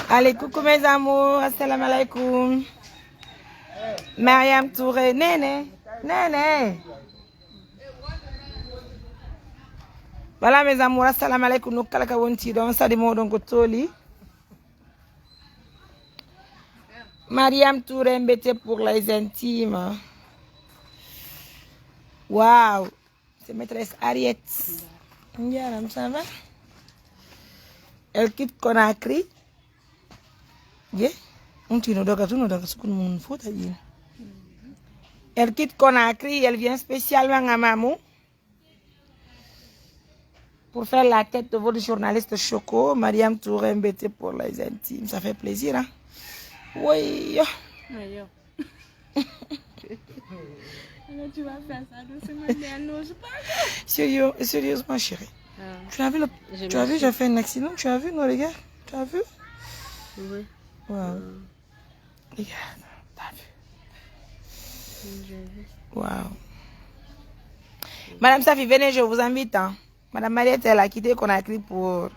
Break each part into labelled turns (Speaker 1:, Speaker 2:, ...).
Speaker 1: Allez, coucou mes amours, assalamu alaikum. Mariam Touré, Néné, Néné. Voilà mes amours, assalamu alaikum. Nous kalaka wonti don sadi modon ko toli. Mariam Touré mbete pour les intimes. Waouh, c'est maîtresse Ariette. Ndiaram, ça va? Elle quitte Conakry. Elle quitte Conakry, elle vient spécialement à Mamou pour faire la tête de votre journaliste Choco, Mariam Touré mbete pour les intimes. Ça fait plaisir, hein? Oui.
Speaker 2: Alors tu vas faire ça doucement,
Speaker 1: Sérieusement, chérie. Tu as vu, j'ai fait un accident, tu as vu, non, les gars? Tu as vu?
Speaker 2: Oui.
Speaker 1: Wow. Regarde, t'as vu?
Speaker 2: J'ai vu.
Speaker 1: Wow. Madame Safi, venez, je vous invite. Hein. Madame Mariette, elle a quitté Conakry pour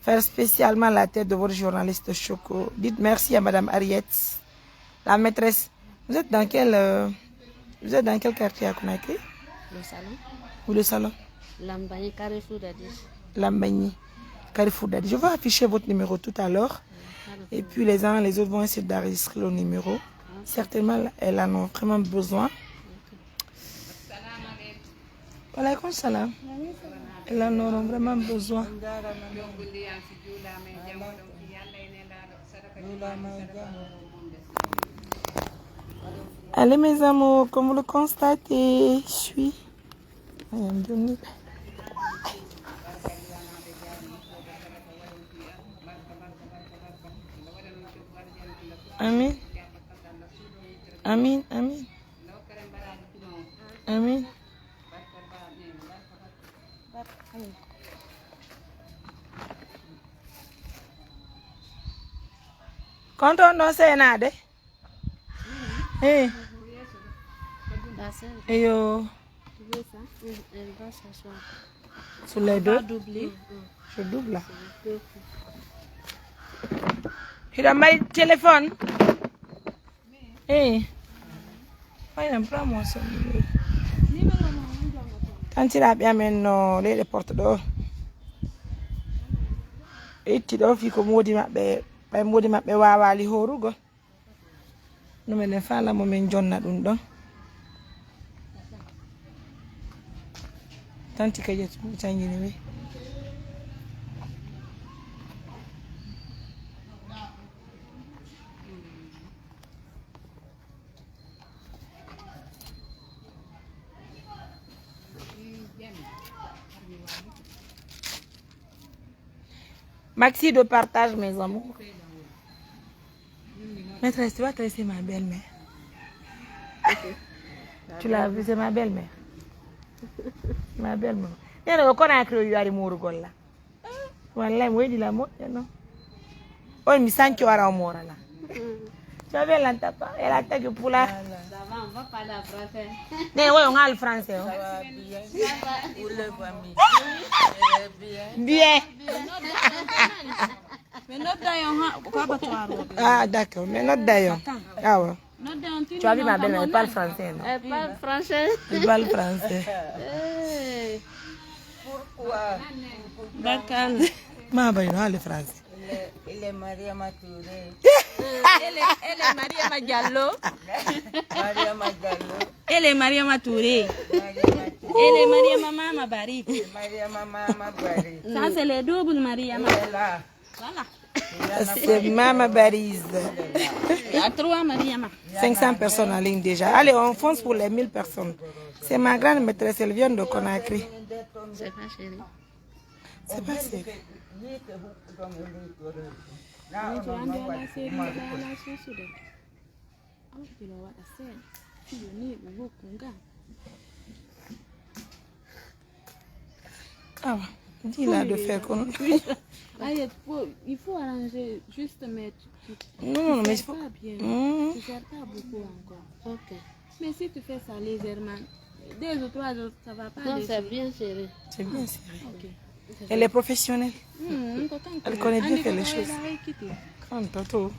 Speaker 1: faire spécialement la tête de votre journaliste Choco. Dites merci à Madame Ariette, la maîtresse. Vous êtes dans quel quartier à Conakry?
Speaker 2: Le salon.
Speaker 1: Ou le salon?
Speaker 2: Lambagny, Carrefour d'Addis.
Speaker 1: Lambagny, Carrefour d'Addis. Je vais afficher votre numéro tout à l'heure. Et puis les uns les autres vont essayer d'enregistrer le numéro. Certainement, elles en ont vraiment besoin. Voilà, comme ça là. Elles en auront vraiment besoin. Allez mes amours, comme vous le constatez, je suis... Amin. Amin, amin. Amin. Quand on danse, c'est nada. Eh. Et yo.
Speaker 2: Tu veux ça? Elle va s'asseoir.
Speaker 1: Sur les deux.
Speaker 2: Doubler.
Speaker 1: Je double là. Il a mis le téléphone. Eh. Prends-moi ça. Quand il a bien maintenant les portes d'or. Et tu dois faire comme Modi Mabé. Modi Mabé Wawali Horugo. Nous me faisons la moment John Nadundo. Tant que tu as changé. Maxi de partage, mes amours. Maîtresse, tu vas tresser ma belle-mère. Tu l'as vu, c'est ma belle-mère. Ma belle-mère. Il y a un Conakry, il y a des mots. Voilà, moi, il a mot. Oh, il me sent qu'il y aura un mot là. Tu as vu, elle a attaqué pour la.
Speaker 2: Ça va, on va parler en français.
Speaker 1: Mais oui, on a le français.
Speaker 3: Ça va bien. Pour le famille.
Speaker 1: Bien.
Speaker 2: Mais notre d'ailleurs, pourquoi pas toi?
Speaker 1: Ah, d'accord, mais notre d'ailleurs. Ah ouais. Tu as vu ma belle-mère, elle parle français, non?
Speaker 2: Elle parle français.
Speaker 1: Elle parle français.
Speaker 3: Pourquoi?
Speaker 2: D'accord.
Speaker 1: Ma belle, non, elle est français.
Speaker 3: Elle est Mariam Touré.
Speaker 2: Elle est Mariama Diallo.
Speaker 3: Mariam Diallo.
Speaker 2: Elle est Mariama Touré.
Speaker 3: Mariam Touré.
Speaker 2: Elle est Mariama Mama Bari.
Speaker 3: Mariam Mama Bari.
Speaker 2: Ça, c'est les doubles Mariama.
Speaker 3: Elle est là.
Speaker 2: Voilà.
Speaker 1: C'est Mama Barise.
Speaker 2: Il y a 3 Mariama.
Speaker 1: 500 personnes en ligne déjà. Allez, on fonce pour les 1000 personnes. C'est ma grande maîtresse, elle vient de Conakry.
Speaker 2: C'est pas chérie.
Speaker 1: C'est pas sérieux. Ah, dis-la de faire comme...
Speaker 2: Il faut arranger juste mettre.
Speaker 1: Non, mais il faut...
Speaker 2: Pas bien. Tu sers pas beaucoup encore. Ok. Mais si tu fais ça légèrement, 2 ou 3 jours, ça va pas.
Speaker 4: Non, c'est bien serré.
Speaker 1: C'est bien serré.
Speaker 2: Ok.
Speaker 1: Elle est professionnelle. Elle connaît bien faire les choses. Quand Toto.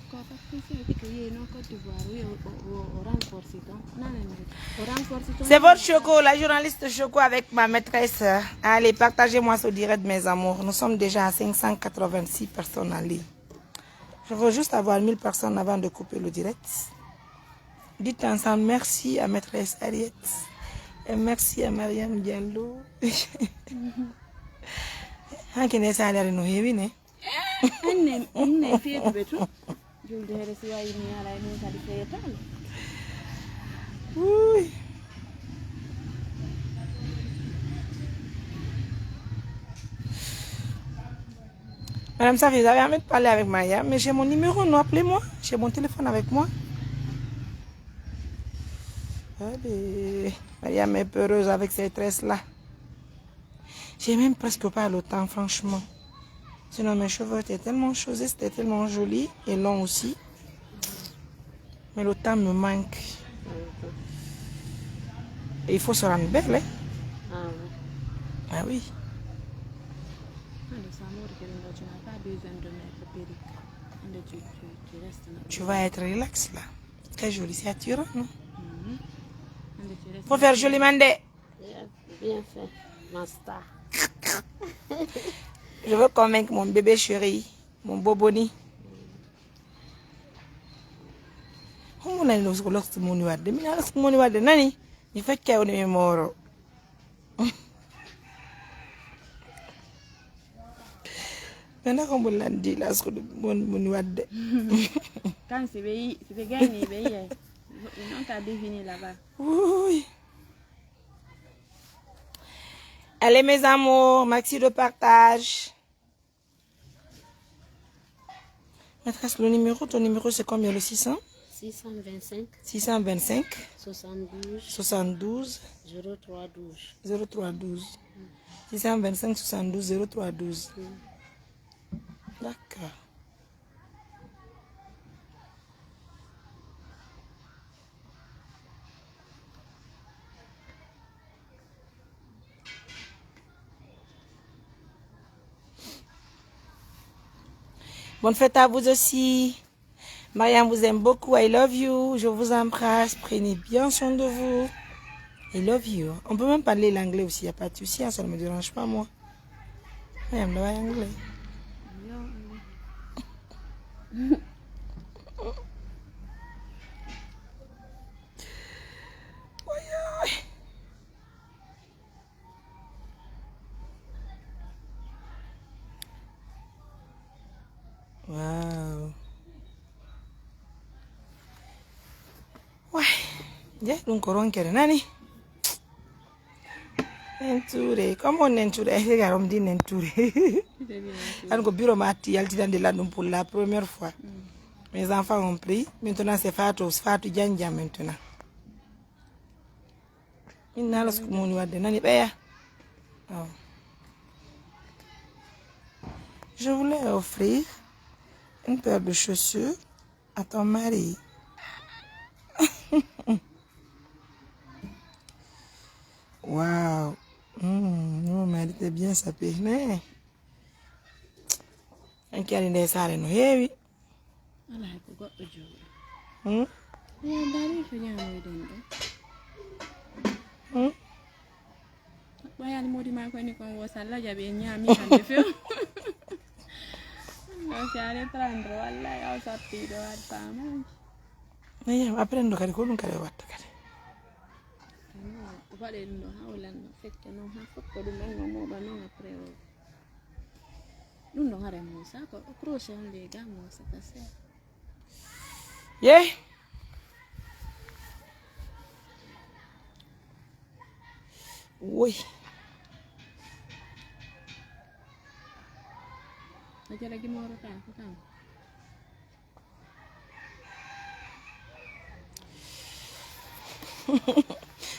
Speaker 1: C'est votre Choco, la journaliste Choco avec ma maîtresse. Allez, partagez-moi ce direct, mes amours. Nous sommes déjà à 586 personnes en ligne. Je veux juste avoir 1000 personnes avant de couper le direct. Dites ensemble merci à maîtresse Ariette. Et merci à Mariam Diallo. Hanki ne sa no hewi ne.
Speaker 2: Anne fiye betu. Julde here si wayi ni ala ni kadi fetal.
Speaker 1: Oui. Madame Safi, vous avez envie de parler avec Maya, mais j'ai mon numéro, non, appelez-moi. J'ai mon téléphone avec moi. Allez. Mariam est peureuse avec ces tresses-là. J'ai même presque pas le temps, franchement. Sinon, mes cheveux étaient tellement chaussés, c'était tellement joli et long aussi. Mais le temps me manque. Et il faut se rendre belle, hein? Ah oui. Tu vas être relax là. Très joli, c'est attirant, non? Faut faire joli mandé.
Speaker 2: Bien fait, ma star.
Speaker 1: Je veux convaincre mon bébé chéri, mon boboni. Comment on a nos golox de mon ouad? Mais là, mon ouad de nani? Il fait qu'il y a une mort. Maintenant, comme on l'a dit, là, c'est mon ouad.
Speaker 2: Quand c'est gagné, non, t'as défini là-bas.
Speaker 1: Oui. Allez, mes amours, maxi de partage. Maîtresse, le numéro, ton numéro, c'est combien, le 600?
Speaker 2: 625
Speaker 1: 625
Speaker 2: 72
Speaker 1: 72
Speaker 2: 0312
Speaker 1: 0312. 625 72 0312. D'accord. Bonne fête à vous aussi. Mariam vous aime beaucoup. I love you. Je vous embrasse. Prenez bien soin de vous. I love you. On peut même parler l'anglais aussi. Il n'y a pas de souci. Ça ne me dérange pas, moi. Mariam, le anglais. Wow. Ouais. Yeah, donc on kere nani. Nenture. Comment on nenture? Eh, garom di nenture. On go bureau mati yalti dans de la pour la première fois. Mes enfants ont pris. Maintenant c'est Fatou Djanja maintenant. Inna la skumuni wadde nani beya. Oh. Je voulais offrir une paire de chaussures à ton mari. Waouh. Mon mari était bien sapé. Un qui a une salle no heavy.
Speaker 2: Ala ko goddo jogo. Ya dari ko nyaamo den do. Bayani modi ma ko ni kon wo salla jabe nyaami hande fe. No si ale prendere wallahi o sappi do war fama.
Speaker 1: Ne aprendo kadi ko dum kadi watta kadi.
Speaker 2: Vale no hawlan fekke no ha fokko dum en mo ba non après. Non non hare mo sa ko croce on le gamo sa kase.
Speaker 1: Yeah. Oui.
Speaker 2: Aja lagi mau rekam, rekam.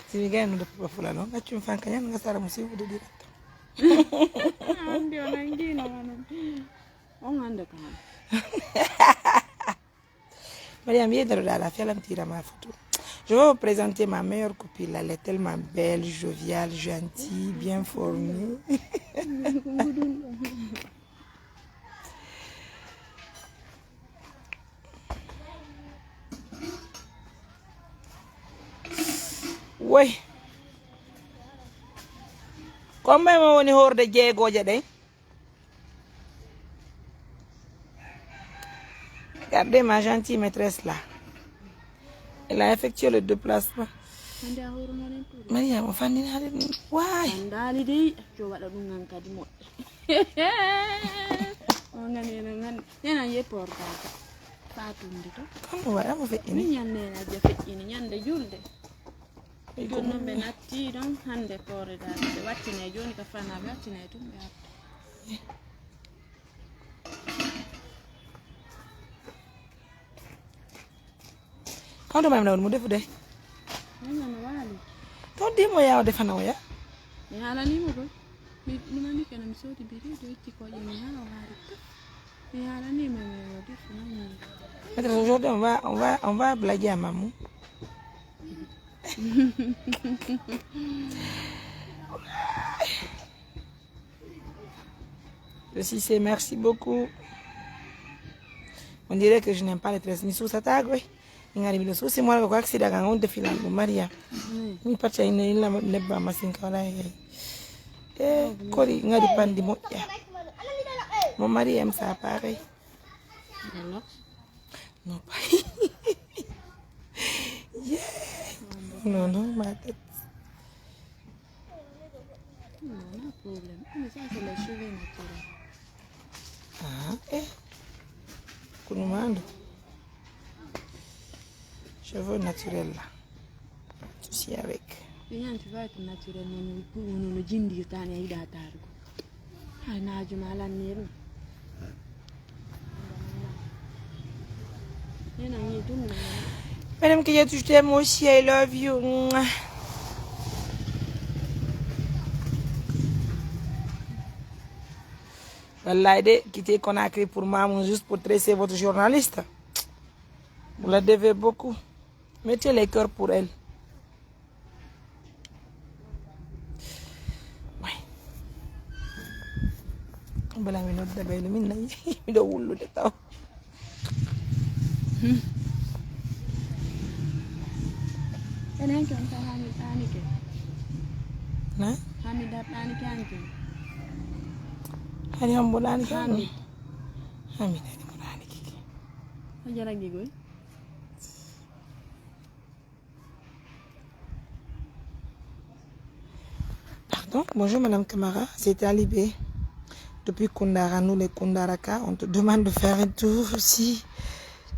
Speaker 1: Si mi gano dopo fulano, faccio un fan kanyana ngasara musibu de diretto.
Speaker 2: Ndio nangino wana. Onganda kan.
Speaker 1: Mariam yedero dala fiala mtira ma foto. Je vais vous présenter ma meilleure copine. Elle est tellement belle, joviale, gentille, bien formée. Oui. Combien on est hors de Diego Jade? Regardez ma gentille maîtresse là. Elle a effectué le déplacement. Maria, mon fan n'a pas de why?
Speaker 2: Andali dei coba da dungan kadi mo. Ongan yana ye porta. Fatundi to.
Speaker 1: Comment va on fait
Speaker 2: Ni
Speaker 1: ini?
Speaker 2: nyanne na je feƴƴini ñande julde joni noon ɓe natti ɗon hande koore dade ɓe wattine joni ka fana ɓe wattine tum ɓe arta
Speaker 1: Quand on m'a demandé de faire
Speaker 2: nana waali
Speaker 1: ton dis-moi ya de fana ya.
Speaker 2: mi haalanimo koy mimami kene mi soodi birido itti koƴe mi haa o haari mi haalanima mi wodi funami
Speaker 1: Maîtresse, aujourd'hui on va blaguer à maman. Le Cissé, merci beaucoup. On dirait que je n'aime pas les tresses. Ni sous sa tag, oui. Ingari bilo sous c'est moi le quoi que c'est d'aga on de filan de Maria. Ni partia ina ila ne ba masin kala kori ngari pandi mo ya. Mon mari aime ça pareil.
Speaker 2: alors
Speaker 1: Non pas. Yeah. Non, non, ma tête.
Speaker 2: non problème mais ça c'est les cheveux naturels
Speaker 1: Kunumando. Cheveux naturels là. Souci avec.
Speaker 2: ñan tu vas être naturel non jindi tan ay da targo ay naaju malan ni ɗum ena yi dum na
Speaker 1: Madame Kayatou, je t'aime aussi, I love you. Mouah. Wallahi de quitter Conakry pour maman juste pour tresser votre journaliste. Vous la devez beaucoup. Mettez les cœurs pour elle. Oui. Bala mi nodda belu min nayi mi do wullude taw.
Speaker 2: enen kon ta hani tani ke
Speaker 1: Na?
Speaker 2: hani da tani ke anke
Speaker 1: Hani ambulani kan.
Speaker 2: Hamid.
Speaker 1: Hamid ani mulani kiki.
Speaker 2: ajara gigoy
Speaker 1: Pardon, bonjour Madame Camara, c'est Alibé. Depuis Koundara, nous les Koundaraka, on te demande de faire un tour aussi.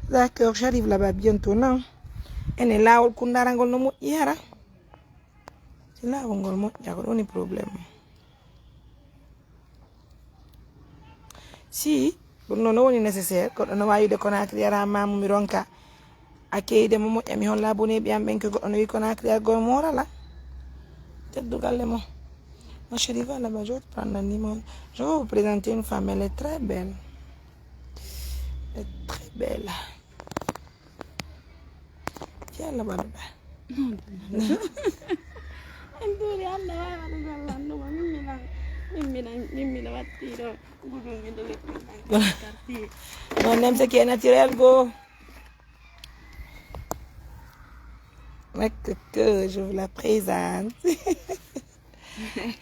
Speaker 1: D'accord, j'arrive là-bas bientôt, non? Elle est là, au Koundara, on ne yara. C'est là où on a un problème. Si, non est nécessaire, quand on a eu de Conakry à Mamou Mironka, à qui de Momo et Mion Labouné, bien que on a eu Conakry à Gomora là. Tête de galemo. Ma chérie va là-bas, je vais te prendre un limon. Je vais vous présenter une femme, elle est très belle. Elle est très belle. Tiens là-bas, là-bas.
Speaker 2: Anduri alla wala no mimmi la wattiro gudumi do quartier
Speaker 1: On aime ce qui est naturel, go. Mais que je vous la présente.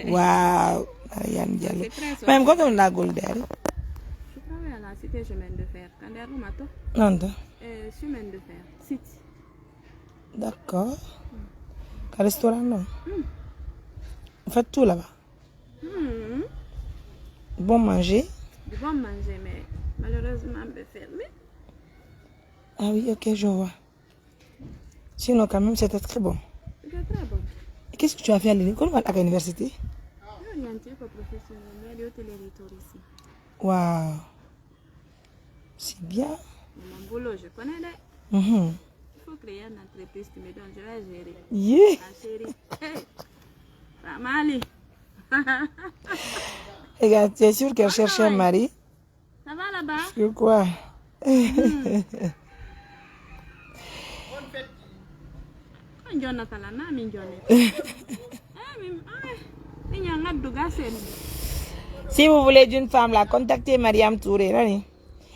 Speaker 1: Waouh. Mariam Diallo. Même quand on a Goldel.
Speaker 2: je travaille à la cité chemin de fer quand est rumato
Speaker 1: Non,
Speaker 2: chemin de fer city
Speaker 1: d'accord. Quel restaurant, non? Vous faites tout là-bas. Bon manger.
Speaker 2: du bon manger mais malheureusement c'est fermé
Speaker 1: Ah oui, ok, je vois. Sinon, quand même, c'était très bon.
Speaker 2: c'est très bon
Speaker 1: Et qu'est-ce que tu as fait à l'école ou à l'université?
Speaker 2: orienté pour professionnel mais l'hôtellerie ici
Speaker 1: Waouh. C'est bien.
Speaker 2: mon boulot je connais là
Speaker 1: Mhm.
Speaker 2: il faut créer une entreprise qui me donne je vais gérer
Speaker 1: Yeah.
Speaker 2: ma chérie hey Ramali
Speaker 1: Regarde, tu es sûr qu'elle cherche un mari?
Speaker 2: ça va là-bas
Speaker 1: Sur quoi? Si vous voulez d'une femme, là, contactez Mariam Touré. Là,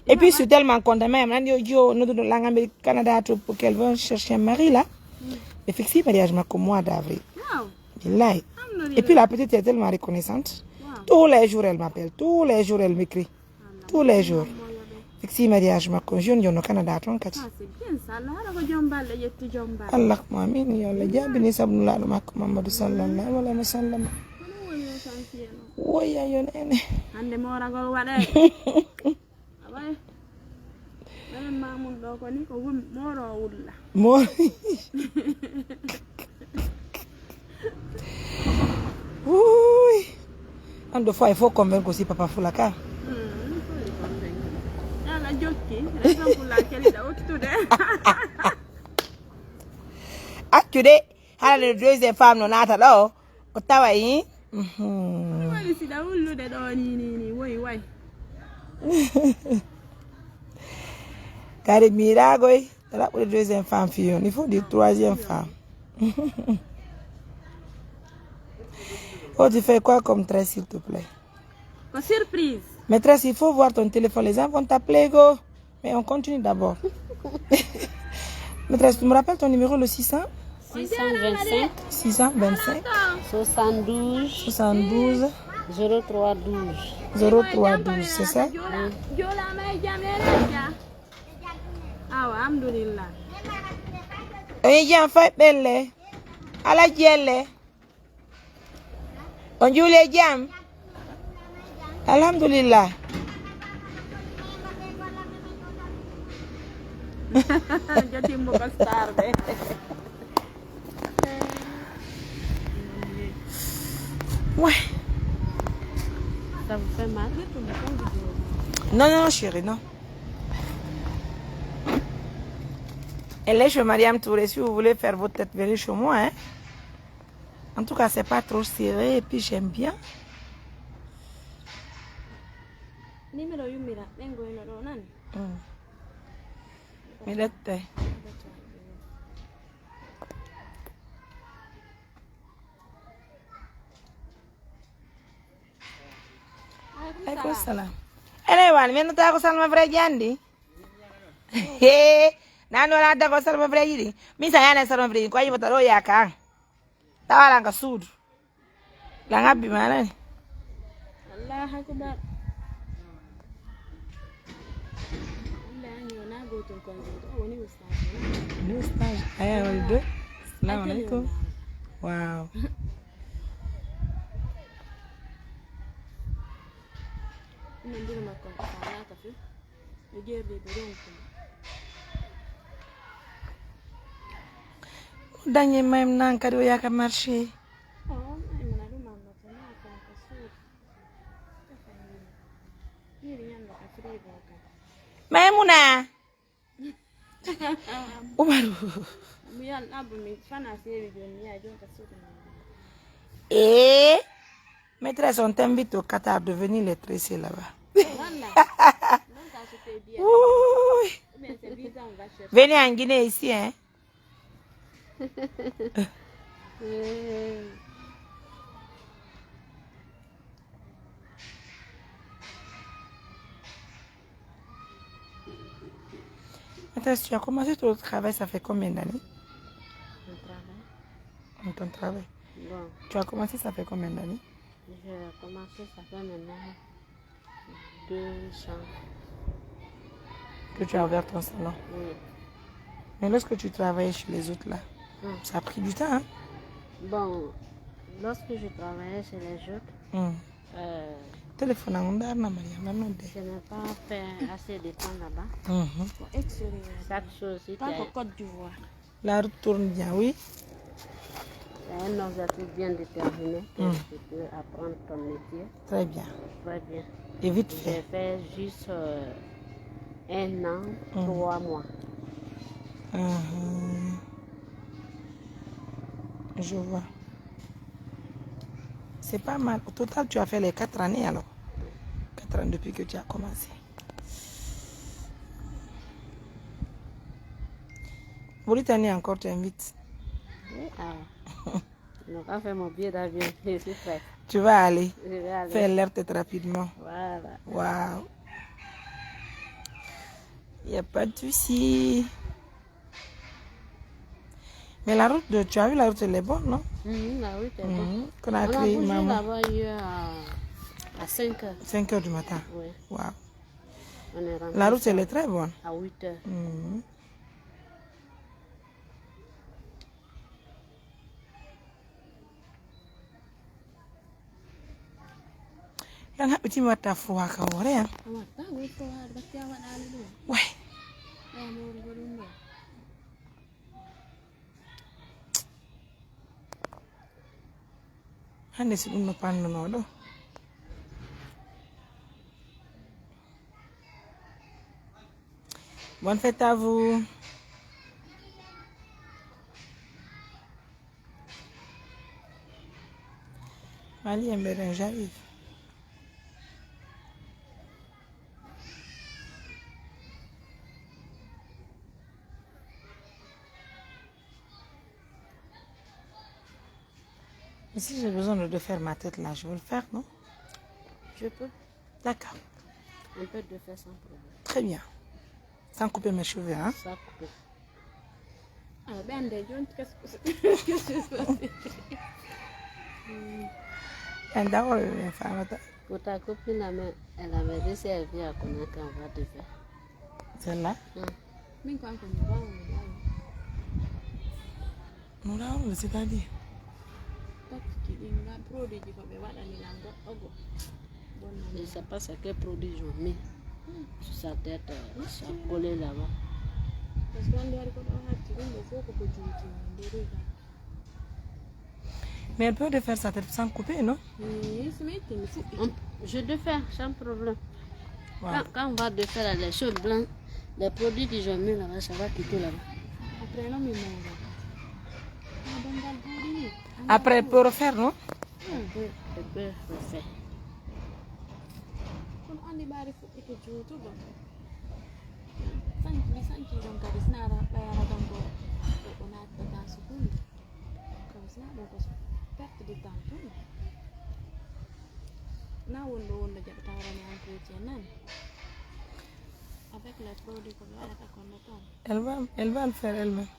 Speaker 1: et puis, je suis tellement contente. Même, nous de l'Amérique Canada pour qu'elle vienne chercher un mari, là. Et fixer mariage comme mois d'avril. Et puis, la petite est tellement reconnaissante. Tous les jours, elle m'appelle. Tous les jours, elle m'écrit. Tous les jours. Fixer mariage comme jeune au Canada. Allah, amin. Yalla jabini sabnullah Muhammad sallallahu alaihi wasallam. Woya yon ene.
Speaker 2: Ande mora go wade. Abay. Bale mamun do ko ni ko moro wulla.
Speaker 1: Mo. Oui. Ando fois il faut convaincre aussi papa Foulaka.
Speaker 2: Ala jokki, raison pour laquelle il a autour
Speaker 1: Actuellement, la deuxième femme non a là. Otawa yi. Car mirago, la deuxième femme fille, il faut dire troisième femme. Oh, tu fais quoi comme trait, s'il te plaît?
Speaker 2: Surprise.
Speaker 1: Maîtresse, il faut voir ton téléphone. Les gens vont t'appeler, go. Mais on continue d'abord. Maîtresse, tu me rappelles ton numéro, le 600?
Speaker 4: 625
Speaker 1: 625
Speaker 4: 72
Speaker 1: 72
Speaker 4: 0312
Speaker 1: 0312, c'est ça?
Speaker 2: Alhamdulillah.
Speaker 1: Et il y a un fait belle. À la gelle. On joue les jam. Alhamdulillah.
Speaker 2: Jadi muka star deh.
Speaker 1: Ouais.
Speaker 2: Ça vous fait mal?
Speaker 1: Non, non, chérie, non. Elle est chez Mariam Touré. Si vous voulez faire votre tête, venez chez moi. Hein? En tout cas, c'est pas trop serré et puis j'aime bien.
Speaker 2: Numéro yumira, nengo ino nani?
Speaker 1: Milette. Alaikum salam. Elewan, men ta ko salma vrai jandi. He, nanu na ta ko salma vrai yidi. Mi sa yana salma vrai ko yibo taro ya kan. Tawala nga sudu. La ngabi mana ni?
Speaker 2: Allah akbar.
Speaker 1: New stage. Aya walido. Assalamu alaikum. Wow. Danye même nan kado ya ka marché. Maimuna. Umaru. Maîtresse, on t'invite au Qatar de venir les tresser là-bas. Venez en Guinée ici, hein. Maîtresse, tu as commencé ton travail, ça fait combien d'années? Ton travail.
Speaker 4: Bon,
Speaker 1: Tu as commencé, ça fait combien d'années?
Speaker 4: j'ai commencé, ça fait maintenant 2 ans.
Speaker 1: Que tu as ouvert ton salon.
Speaker 4: Oui.
Speaker 1: Mais lorsque tu travaillais chez les autres là, ça a pris du temps, hein?
Speaker 4: Bon, lorsque je travaillais chez les autres,
Speaker 1: Téléphone à Ondar, na Maria, maintenant.
Speaker 4: je n'ai pas fait assez de temps là-bas. Chaque chose, si tu
Speaker 2: Pas
Speaker 4: as
Speaker 2: au Côte d'Ivoire.
Speaker 1: La route tourne bien, oui.
Speaker 4: un objectif bien déterminé, que tu peux apprendre ton métier.
Speaker 1: Très bien.
Speaker 4: Très bien.
Speaker 1: Et vite
Speaker 4: J'ai
Speaker 1: fait.
Speaker 4: fait juste 1 an, 3 mois.
Speaker 1: Je vois. C'est pas mal. Au total, tu as fait les 4 années alors. 4 ans depuis que tu as commencé. Mauritanie encore t'invite.
Speaker 4: Je n'ai pas fait mon billet d'avion. Je suis prête.
Speaker 1: Tu vas aller
Speaker 4: Je vais aller.
Speaker 1: faire l'air tête rapidement.
Speaker 4: Voilà.
Speaker 1: Waouh. Il n'y a pas de souci. Mais la route, tu as vu la route, elle est bonne, non?
Speaker 4: La route est bonne.
Speaker 1: Qu'on a
Speaker 4: On a
Speaker 1: créé,
Speaker 4: bougé
Speaker 1: maman.
Speaker 4: là-bas hier à 5 heures.
Speaker 1: 5 heures du matin.
Speaker 4: Oui.
Speaker 1: Waouh.
Speaker 4: On est rentré
Speaker 1: La route, elle est très bonne.
Speaker 4: à 8 heures.
Speaker 1: Yang petit mata froid ka wore ya. Ouais. Hande si dum no panno no do. Bonne fête à vous. Mali Mberen, j'arrive. Mais si j'ai besoin de faire ma tête là, je vais le faire, non?
Speaker 4: Je peux.
Speaker 1: D'accord.
Speaker 4: On peut le faire sans problème.
Speaker 1: Très bien. Sans couper mes cheveux, hein?
Speaker 4: Sans couper.
Speaker 2: Ah ben, qu'est-ce que c'est
Speaker 1: D'accord,
Speaker 4: Pour ta copine, elle avait dit si elle vient à connaître, on va te faire.
Speaker 1: celle-là?
Speaker 2: Min ko anko mi bawo mi bawo.
Speaker 1: Non, là, c'est-à-dire?
Speaker 2: Takki dinga produit ko be wadani lam goɗɗo go.
Speaker 4: Je ne sais pas ce quel produit ils ont mis sur sa tête, ça a collé là-bas.
Speaker 2: Parce que on ko do hatti dum do foko ko juuti ndere ga.
Speaker 1: Mais elle peut faire sa tête sans couper, non?
Speaker 4: Je le fais sans problème.
Speaker 1: Wow.
Speaker 4: Quand on va de faire les choses blanches, les produits qu'ils ont mis là-bas, ça va quitter là-bas.
Speaker 2: Après, non, mais non.
Speaker 1: Après, elle peut refaire, non?
Speaker 4: Elle peut refaire.
Speaker 2: On est barré pour que tu joues tout. Sanki don kadi suna bayara don go on a dans ce coup. Comme ça, donc perte de temps tout. Na wondo jaɓata warani entretien nan. Avec les produits qu'on va être qu'on attend.
Speaker 1: Elle va le faire elle-même.